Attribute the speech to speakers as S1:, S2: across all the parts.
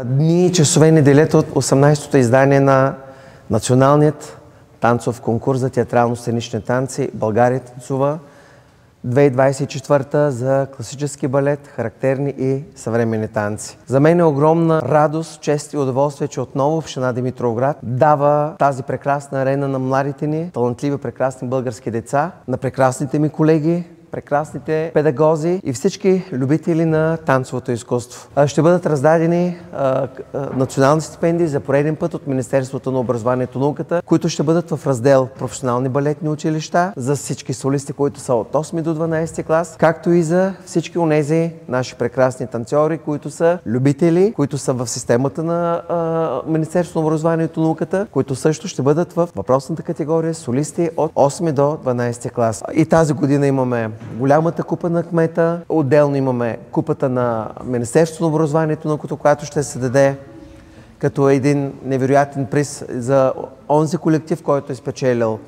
S1: Дни и часове ни делят от 18-то издание на Националният танцов конкурс за театрално-сценични танци "България танцува 2024" за класически балет, характерни и съвременни танци. За мен е огромна радост, чест и удоволствие, че отново община Димитровград дава тази прекрасна арена на младите ни, талантливи, прекрасни български деца, на прекрасните ми колеги, прекрасните педагози и всички любители на танцовото изкуство. Ще бъдат раздадени национални стипендии за пореден път от Министерството на образованието и науката, които ще бъдат в раздел професионални балетни училища за всички солисти, които са от 8 до 12 клас, както и за всички онези наши прекрасни танцори, които са любители, които са в системата на Министерството на образованието и науката, които също ще бъдат в въпросната категория солисти от 8 до 12 клас. И тази година имаме голямата купа на кмета, отделно имаме купата на Министерството на образованието и науката, която ще се даде като един невероятен приз за онзи колектив, който е спечелил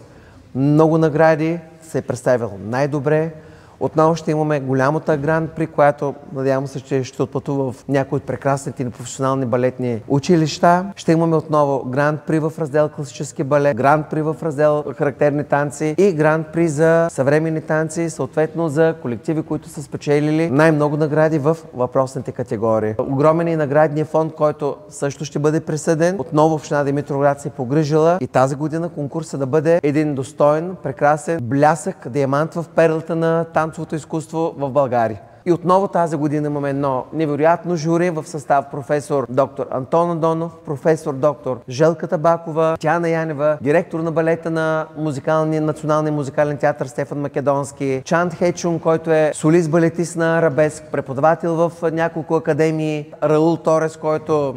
S1: много награди, се е представил най-добре. Отново ще имаме голямата гранд при, която надявам се, че ще отпътува в някои от прекрасните ни професионални балетни училища. Ще имаме отново гранд при в раздел класически балет, гранд при в раздел характерни танци и гранд при за съвременни танци, съответно за колективи, които са спечелили най-много награди в въпросните категории. Огромен е наградния фонд, който също ще бъде присъден. Отново община Димитровград се е погрижила и тази година конкурсът да бъде един достоен, прекрасен блясък, диамант в перлата на танцовото изкуство в България. И отново тази година имаме едно невероятно жури в състав професор доктор Антон Андонов, професор доктор Желка Табакова, Тяна Янева, директор на балета на Националния музикален театър Стефан Македонски, Чанд Хечун, който е солист-балетист на арабеск, преподавател в няколко академии, Раул Торес, който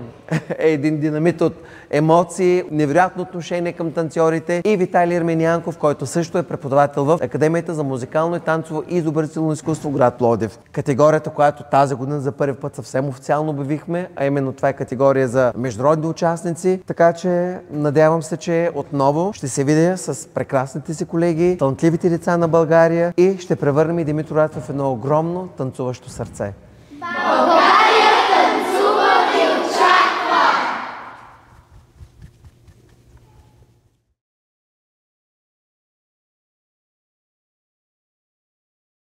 S1: е един динамит от емоции, невероятно отношение към танцорите, и Виталий Арменянков, който също е преподавател в Академията за музикално и танцово и изобразително изкуство в град Пловдив. Категорията, която тази година за първи път съвсем официално обявихме, а именно това е категория за международни участници, така че надявам се, че отново ще се видя с прекрасните си колеги, талантливите деца на България и ще превърнем и Димитровград в едно огромно танцуващо сърце.